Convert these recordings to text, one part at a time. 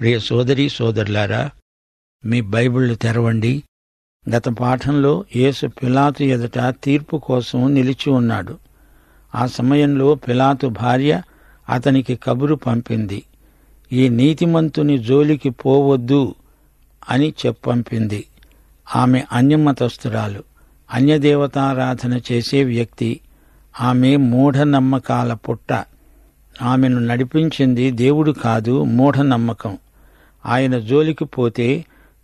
ప్రియ సోదరీ సోదరులారా, మీ బైబిళ్లు తెరవండి. గత పాఠంలో యేసు పిలాతు ఎదుట తీర్పు కోసం నిలిచి ఉన్నాడు. ఆ సమయంలో పిలాతు భార్య అతనికి కబురు పంపింది. ఈ నీతిమంతుని జోలికి పోవద్దు అని చెప్పంపింది. ఆమె అన్యమతస్థురాలు, అన్యదేవతారాధన చేసే వ్యక్తి. ఆమె మూఢనమ్మకాల పుట్ట. ఆమెను నడిపించింది దేవుడు కాదు, మూఢనమ్మకం. ఆయన జోలికి పోతే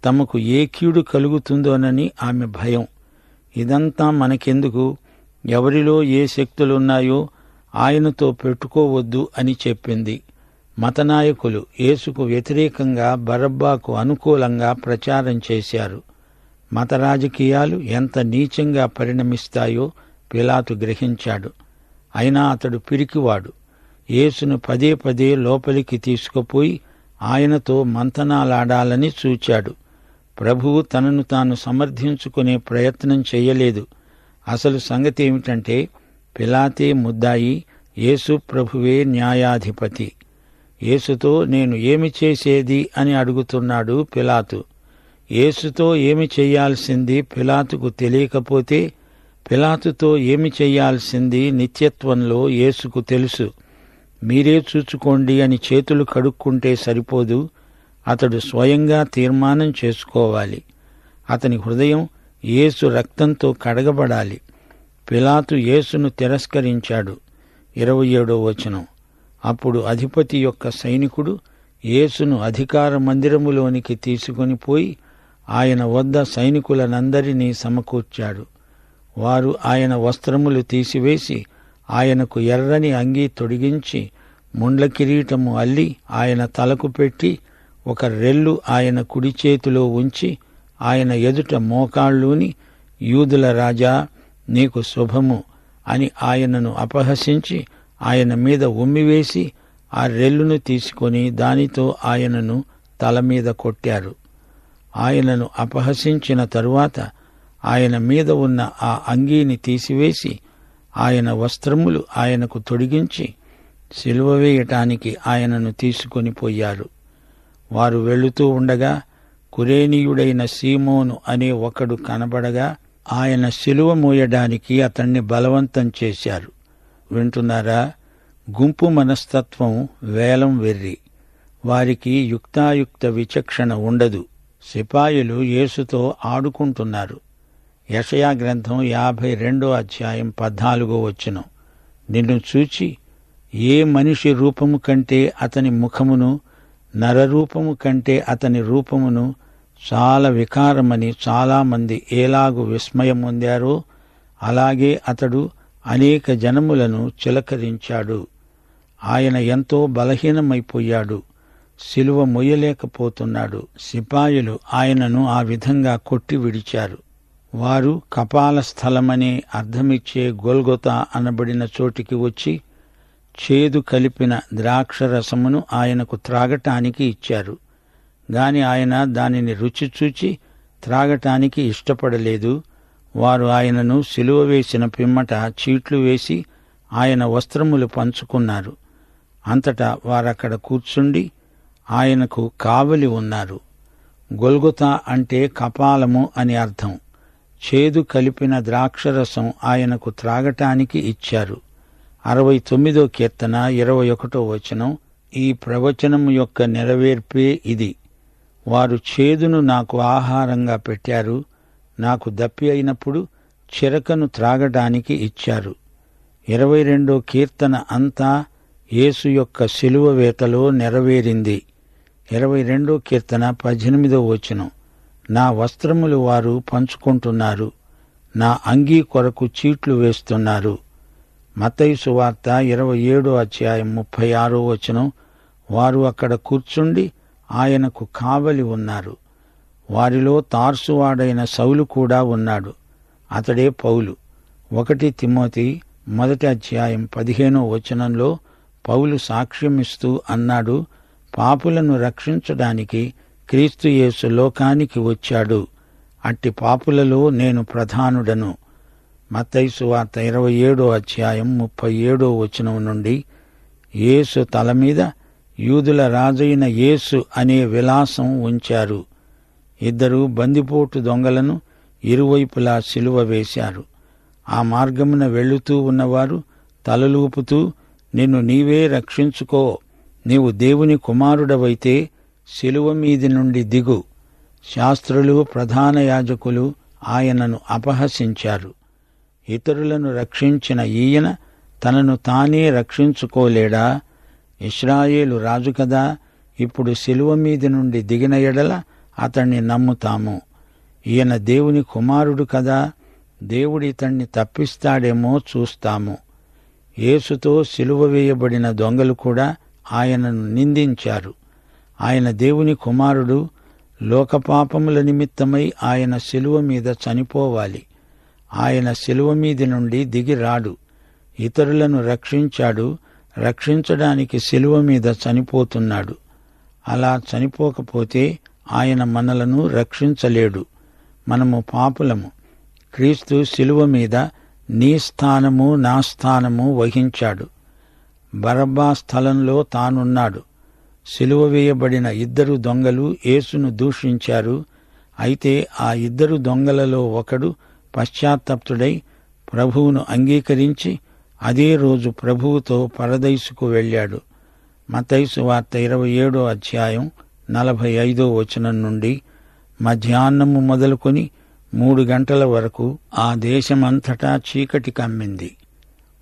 తమకు ఏ కీడు కలుగుతుందోనని ఆమె భయం. ఇదంతా మనకెందుకు? ఎవరిలో ఏ శక్తులున్నాయో ఆయనతో పెట్టుకోవద్దు అని చెప్పింది. మతనాయకులు యేసుకు వ్యతిరేకంగా బరబ్బాకు అనుకూలంగా ప్రచారం చేశారు. మత రాజకీయాలు ఎంత నీచంగా పరిణమిస్తాయో పిలాతు గ్రహించాడు. అయినా అతడు పిరికివాడు. యేసును పదే పదే లోపలికి తీసుకుపోయి ఆయనతో మంతనాలాడాలని చూచాడు. ప్రభువు తనను తాను సమర్థించుకునే ప్రయత్నం చెయ్యలేదు. అసలు సంగతి ఏమిటంటే, పిలాతే ముద్దాయి, యేసు ప్రభువే న్యాయాధిపతి. యేసుతో నేను ఏమి చేసేది అని అడుగుతున్నాడు పిలాతు. యేసుతో ఏమి చెయ్యాల్సింది పిలాతుకు తెలియకపోతే, పిలాతుతో ఏమి చెయ్యాల్సింది నిత్యత్వంలో యేసుకు తెలుసు. మీరే చూచుకోండి అని చేతులు కడుక్కుంటే సరిపోదు. అతడు స్వయంగా తీర్మానం చేసుకోవాలి. అతని హృదయం యేసు రక్తంతో కడగబడాలి. పిలాతు యేసును తిరస్కరించాడు. 27వ వచనం. అప్పుడు అధిపతి యొక్క సైనికుడు యేసును అధికార మందిరములోనికి తీసుకొని పోయి ఆయన వద్ద సైనికులనందరినీ సమకూర్చాడు. వారు ఆయన వస్త్రములు తీసివేసి ఆయనకు ఎర్రని అంగీ తొడిగించి ముండ్ల కిరీటము అల్లి ఆయన తలకు పెట్టి ఒక రెల్లు ఆయన కుడి చేతిలో ఉంచి ఆయన ఎదుట మోకాళ్ళూని, యూదుల రాజా నీకు శుభము అని ఆయనను అపహసించి ఆయన మీద ఉమ్మివేసి ఆ రెల్లును తీసుకొని దానితో ఆయనను తల మీద కొట్టారు. ఆయనను అపహసించిన తరువాత ఆయన మీద ఉన్న ఆ అంగీని తీసివేసి ఆయన వస్త్రములు ఆయనకు తొడిగించి సిలువ వేయటానికి ఆయనను తీసుకొని పోయారు. వారు వెళుతూ ఉండగా కురేనీయుడైన సీమోను అనే ఒకడు కనబడగా ఆయన సిలువ మోయడానికి అతన్ని బలవంతం చేశారు. వింటున్నారా? గుంపు మనస్తత్వం వేలం వెర్రి. వారికి యుక్తాయుక్త విచక్షణ ఉండదు. సిపాయిలు యేసుతో ఆడుకుంటున్నారు. యెషయా గ్రంథం 52వ అధ్యాయం 14వ వచనం. నిన్ను చూచి ఏ మనిషి రూపము కంటే అతని ముఖమును, నరరూపము కంటే అతని రూపమును చాలా వికారమని చాలామంది ఏలాగు విస్మయం పొందారో అలాగే అతడు అనేక జనములను చిలకరించాడు. ఆయన ఎంతో బలహీనమైపోయాడు. సిలువ మొయ్యలేకపోతున్నాడు. సిపాయిలు ఆయనను ఆ విధంగా కొట్టి విడిచారు. వారు కపాల స్థలమనే అర్థమిచ్చే గొల్గొతా అనబడిన చోటికి వచ్చి చేదు కలిపిన ద్రాక్షరసమును ఆయనకు త్రాగటానికి ఇచ్చారు. గాని ఆయన దానిని రుచి చూచి త్రాగటానికి ఇష్టపడలేదు. వారు ఆయనను సిలువ వేసిన పిమ్మట చీట్లు వేసి ఆయన వస్త్రములు పంచుకున్నారు. అంతటా వారక్కడ కూర్చుండి ఆయనకు కావలి ఉన్నారు. గొల్గొతా అంటే కపాలము అని అర్థం. చేదు కలిపిన ద్రాక్షరసం ఆయనకు త్రాగటానికి ఇచ్చారు. 69వ కీర్తన 21వ వచనం. ఈ ప్రవచనము యొక్క నెరవేర్పే ఇది. వారు చేదును నాకు ఆహారంగా పెట్టారు, నాకు దప్పి అయినప్పుడు చిరకను త్రాగడానికి ఇచ్చారు. 22వ కీర్తన అంతా యేసు యొక్క సిలువ వేతలో నెరవేరింది. 22వ కీర్తన 18వ వచనం. నా వస్త్రములు వారు పంచుకుంటున్నారు, నా అంగీ కొరకు చీట్లు వేస్తున్నారు. మత్తయి సువార్త 27వ అధ్యాయం 36వ వచనం. వారు అక్కడ కూర్చుండి ఆయనకు కావలి ఉన్నారు. వారిలో తార్సువాడైన సౌలు కూడా ఉన్నాడు. అతడే పౌలు. 1 తిమోతి 1వ అధ్యాయం 15వ వచనంలో పౌలు సాక్ష్యమిస్తూ అన్నాడు, పాపులను రక్షించడానికి క్రీస్తు యేసు లోకానికి వచ్చాడు. అట్టి పాపులలో నేను ప్రధానుడను. మత్తయి సువార్త 27వ అధ్యాయం 37వ వచనం నుండి యేసు తల మీద యూదుల రాజైన యేసు అనే విలాసం ఉంచారు. 2 బందిపోటు దొంగలను ఇరువైపులా సిలువ వేశారు. ఆ మార్గమున వెళుతూ ఉన్నవారు తలలూపుతూ, నిన్ను నీవే రక్షించుకో, నీవు దేవుని కుమారుడవైతే సిలువ మీది నుండి దిగు. శాస్త్రులు, ప్రధాన యాజకులు ఆయనను అపహసించారు. ఇతరులను రక్షించిన ఈయన తనను తానే రక్షించుకోలేడా? ఇశ్రాయేలు రాజు కదా, ఇప్పుడు సిలువ మీది నుండి దిగిన ఎడల అతణ్ణి నమ్ముతాము. ఈయన దేవుని కుమారుడు కదా, దేవుడితణ్ణి తప్పిస్తాడేమో చూస్తాము. యేసుతో సిలువ వేయబడిన దొంగలు కూడా ఆయనను నిందించారు. ఆయన దేవుని కుమారుడు, లోకపాపముల నిమిత్తమై ఆయన సిలువ మీద చనిపోవాలి. ఆయన సిలువ మీది నుండి దిగి రాడు. ఇతరులను రక్షించాడు, రక్షించడానికి సిలువ మీద చనిపోతున్నాడు. అలా చనిపోకపోతే ఆయన మనలను రక్షించలేడు. మనము పాపులము. క్రీస్తు సిలువ మీద నీ స్థానము నా స్థానము వహించాడు. బరబ్బా స్థలంలో తానున్నాడు. సిలువ వేయబడిన 2 దొంగలు యేసును దూషించారు. అయితే ఆ 2 దొంగలలో ఒకడు పశ్చాత్తప్తుడై ప్రభువును అంగీకరించి అదే రోజు ప్రభువుతో పరదైసుకు వెళ్ళాడు. మత్తయి సువార్త 27వ అధ్యాయం 45వ వచనం నుండి. మధ్యాహ్నము మొదలుకొని 3 గంటల వరకు ఆ దేశమంతటా చీకటి కమ్మింది.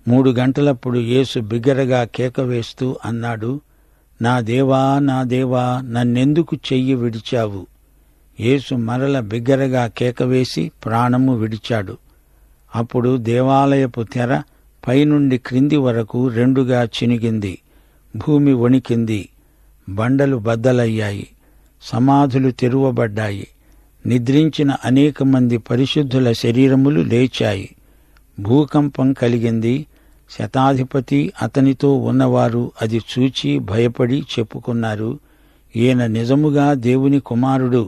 3 గంటలప్పుడు యేసు బిగ్గరగా కేక వేస్తూ అన్నాడు, నా దేవా, నా దేవా, నన్నెందుకు చెయ్యి విడిచావు? యేసు మరల బిగ్గరగా కేకవేసి ప్రాణము విడిచాడు. అప్పుడు దేవాలయపు తెర పైనుండి క్రింది వరకు 2గా చినిగింది. భూమి వణికింది. బండలు బద్దలయ్యాయి. సమాధులు తెరువబడ్డాయి. నిద్రించిన అనేక మంది పరిశుద్ధుల శరీరములు లేచాయి. భూకంపం కలిగింది. శతాధిపతి, అతనితో ఉన్నవారు అది చూచి భయపడి చెప్పుకున్నారు, ఈయన నిజముగా దేవుని కుమారుడు.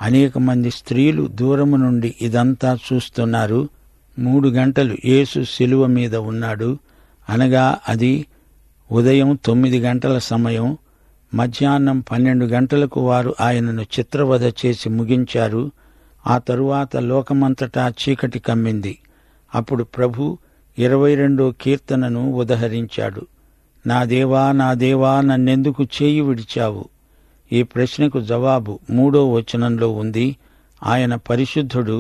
అనేక మంది స్త్రీలు దూరము నుండి ఇదంతా చూస్తున్నారు. 3 గంటలు యేసు శిలువ మీద ఉన్నాడు. అనగా అది ఉదయం 9 గంటల సమయం. మధ్యాహ్నం 12 గంటలకు వారు ఆయనను చిత్రవధ చేసి ముగించారు. ఆ తరువాత లోకమంతటా చీకటి కమ్మింది. అప్పుడు ప్రభు 22వ కీర్తనను ఉదహరించాడు. నా దేవా, నా దేవా, నన్నెందుకు చేయి విడిచావు? ఈ ప్రశ్నకు జవాబు 3వ వచనంలో ఉంది. ఆయన పరిశుద్ధుడు,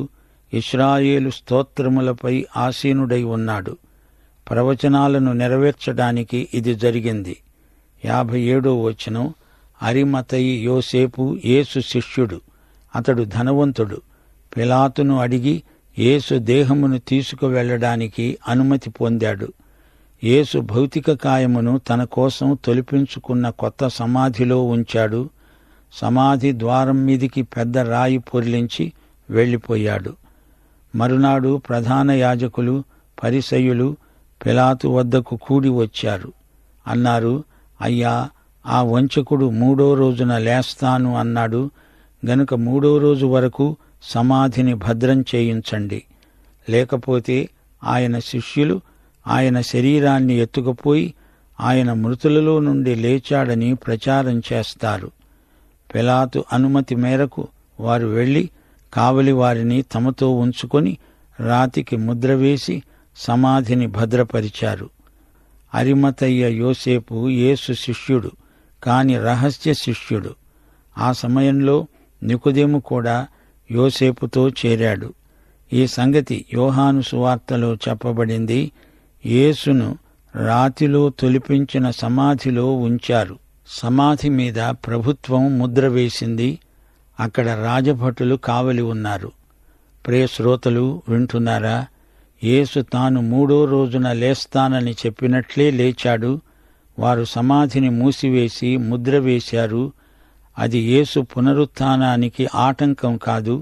ఇశ్రాయేలు స్తోత్రములపై ఆసీనుడై ఉన్నాడు. ప్రవచనాలను నెరవేర్చడానికి ఇది జరిగింది. 57వ వచనం. అరిమతయి యోసేపు యేసు శిష్యుడు. అతడు ధనవంతుడు. పిలాతును అడిగి యేసు దేహమును తీసుకువెళ్లడానికి అనుమతి పొందాడు. యేసు భౌతిక కాయమును తన కోసం తొలిపించుకున్న కొత్త సమాధిలో ఉంచాడు. సమాధి ద్వారం మీదికి పెద్ద రాయి పొర్లించి వెళ్లిపోయాడు. మరునాడు ప్రధాన యాజకులు, పరిసయ్యులు పిలాతు వద్దకు కూడి వచ్చారు. అన్నారు, అయ్యా, ఆ వంచకుడు 3వ రోజున లేస్తాను అన్నాడు గనుక 3వ రోజు వరకు సమాధిని భద్రం చేయించండి. లేకపోతే ఆయన శిష్యులు ఆయన శరీరాన్ని ఎత్తుకుపోయి ఆయన మృతులలో నుండి లేచాడని ప్రచారం చేస్తారు. పిలాతు అనుమతి మేరకు వారు వెళ్లి కావలి వారిని తమతో ఉంచుకొని రాతికి ముద్ర వేసి సమాధిని భద్రపరిచారు. అరిమతయ్య యోసేపు యేసు శిష్యుడు, కాని రహస్య శిష్యుడు. ఆ సమయంలో నికోదేము కూడా యోసేపుతో చేరాడు. ఈ సంగతి యోహాను సువార్తలో చెప్పబడింది. యేసును రాతిలో తొలిపించిన సమాధిలో ఉంచారు. సమాధి మీద ప్రభుత్వం ముద్ర వేసింది. అక్కడ రాజభటులు కావలి ఉన్నారు. ప్రియ శ్రోతలు వింటున్నారా? యేసు తాను 3వ రోజున లేస్తానని చెప్పినట్లే లేచాడు. వారు సమాధిని మూసివేసి ముద్ర వేశారు. అది యేసు పునరుత్థానానికి ఆటంకం కాదు.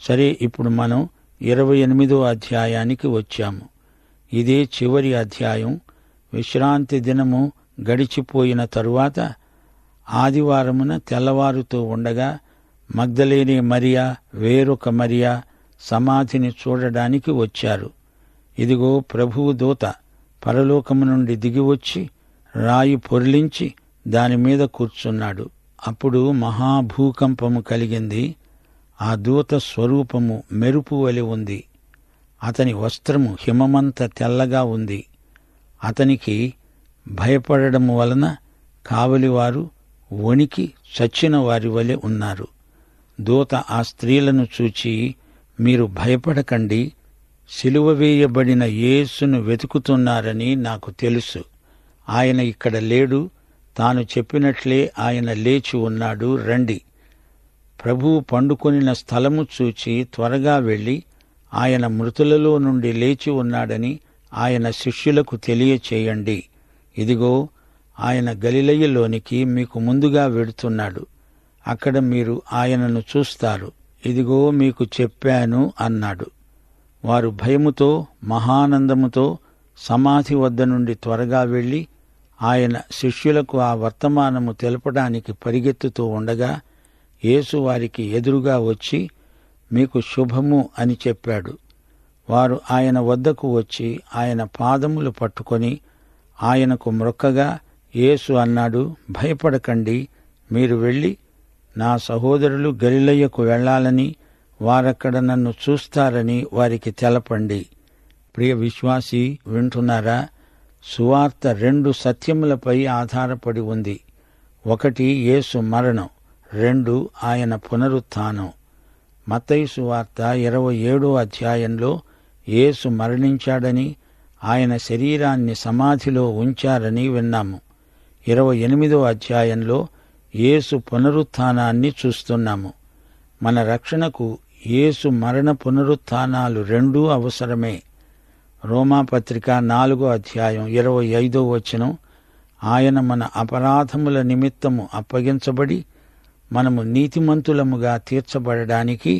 సరే, ఇప్పుడు మనం 28వ అధ్యాయానికి వచ్చాము. ఇదే చివరి అధ్యాయం. విశ్రాంతి దినము గడిచిపోయిన తరువాత ఆదివారమున తెల్లవారుతూ ఉండగా మగ్దలేనే మరియా, వేరొక మరియా సమాధిని చూడడానికి వచ్చారు. ఇదిగో, ప్రభువు దూత పరలోకము నుండి దిగివచ్చి రాయి పొర్లించి దానిమీద కూర్చున్నాడు. అప్పుడు మహాభూకంపము కలిగింది. ఆ దూత స్వరూపము మెరుపు వలె ఉంది. అతని వస్త్రము హిమమంత తెల్లగా ఉంది. అతనికి భయపడడం వలన కావలివారు వణికి చచ్చిన వారి వలె ఉన్నారు. దూత ఆ స్త్రీలను చూచి, మీరు భయపడకండి, సిలువ వేయబడిన యేసును వెతుకుతున్నారని నాకు తెలుసు. ఆయన ఇక్కడ లేడు, తాను చెప్పినట్లే ఆయన లేచి ఉన్నాడు, రండి. ప్రభువు పండుకొనిన స్థలము చూచి త్వరగా వెళ్లి ఆయన మృతులలో నుండి లేచి ఉన్నాడని ఆయన శిష్యులకు తెలియచేయండి. ఇదిగో, ఆయన గలిలయలోనికి మీకు ముందుగా వెడుతున్నాడు. అక్కడ మీరు ఆయనను చూస్తారు. ఇదిగో మీకు చెప్పాను అన్నాడు. వారు భయముతో మహానందముతో సమాధి వద్ద నుండి త్వరగా వెళ్లి ఆయన శిష్యులకు ఆ వర్తమానము తెలపడానికి పరిగెత్తుతూ ఉండగా యేసు వారికి ఎదురుగా వచ్చి, మీకు శుభము అని చెప్పాడు. వారు ఆయన వద్దకు వచ్చి ఆయన పాదములు పట్టుకొని ఆయనకు మ్రొక్కగా యేసు అన్నాడు, భయపడకండి, మీరు వెళ్లి నా సహోదరులు గలిలయకు వెళ్లాలని, వారక్కడ నన్ను చూస్తారని వారికి తెలపండి. ప్రియ విశ్వాసీ, వింటున్నారా? సువార్త 2 సత్యములపై ఆధారపడి ఉంది. 1 యేసు మరణం, 2 ఆయన పునరుత్థానం. మత్తయి సువార్త 27వ అధ్యాయంలో యేసు మరణించాడని, ఆయన శరీరాన్ని సమాధిలో ఉంచారని విన్నాము. 28వ అధ్యాయంలో యేసు పునరుత్థానాన్ని చూస్తున్నాము. మన రక్షణకు యేసు మరణ పునరుత్థానాలు 2 అవసరమే. రోమాపత్రిక 4వ అధ్యాయం 25వ వచనం, ఆయన మన అపరాధముల నిమిత్తము అప్పగించబడి మనము నీతిమంతులముగా తీర్చబడడానికి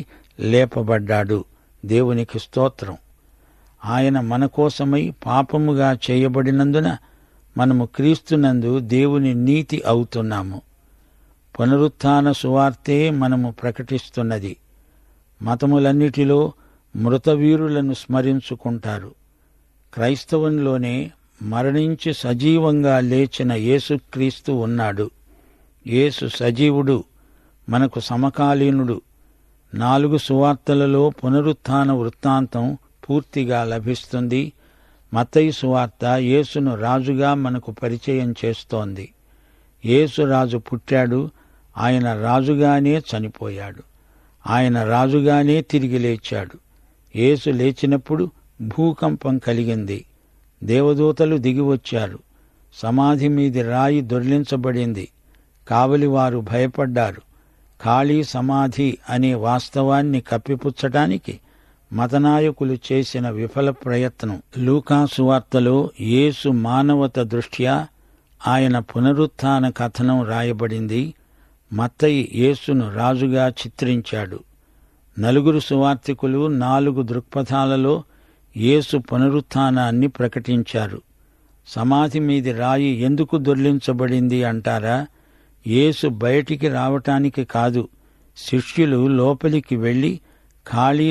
లేపబడ్డాడు. దేవునికి స్తోత్రం. ఆయన మన కోసమై పాపముగా చేయబడినందున మనము క్రీస్తునందు దేవుని నీతి అవుతున్నాము. పునరుత్థాన సువార్తే మనము ప్రకటిస్తున్నది. మతములన్నిటిలో మృతవీరులను స్మరించుకుంటారు. క్రైస్తవంలోనే మరణించి సజీవంగా లేచిన యేసుక్రీస్తు ఉన్నాడు. యేసు సజీవుడు, మనకు సమకాలీనుడు. 4 సువార్తలలో పునరుత్థాన వృత్తాంతం పూర్తిగా లభిస్తుంది. మత్తయి సువార్త యేసును రాజుగా మనకు పరిచయం చేస్తోంది. యేసు రాజు పుట్టాడు, ఆయన రాజుగానే చనిపోయాడు, ఆయన రాజుగానే తిరిగి లేచాడు. యేసు లేచినప్పుడు భూకంపం కలిగింది. దేవదూతలు దిగివచ్చారు. సమాధి మీది రాయి దొర్లించబడింది. కావలివారు భయపడ్డారు. ఖాళీ సమాధి అనే వాస్తవాన్ని కప్పిపుచ్చటానికి మతనాయకులు చేసిన విఫల ప్రయత్నం. లూకా సువార్తలో యేసు మానవత దృష్ట్యా ఆయన పునరుత్థాన కథనం రాయబడింది. మత్తయి యేసును రాజుగా చిత్రించాడు. 4 సువార్తికులు 4 దృక్పథాలలో యేసు పునరుత్థానాన్ని ప్రకటించారు. సమాధి మీది రాయి ఎందుకు దొర్లించబడింది అంటారా? యేసు బయటికి రావటానికి కాదు, శిష్యులు లోపలికి వెళ్లి ఖాళీ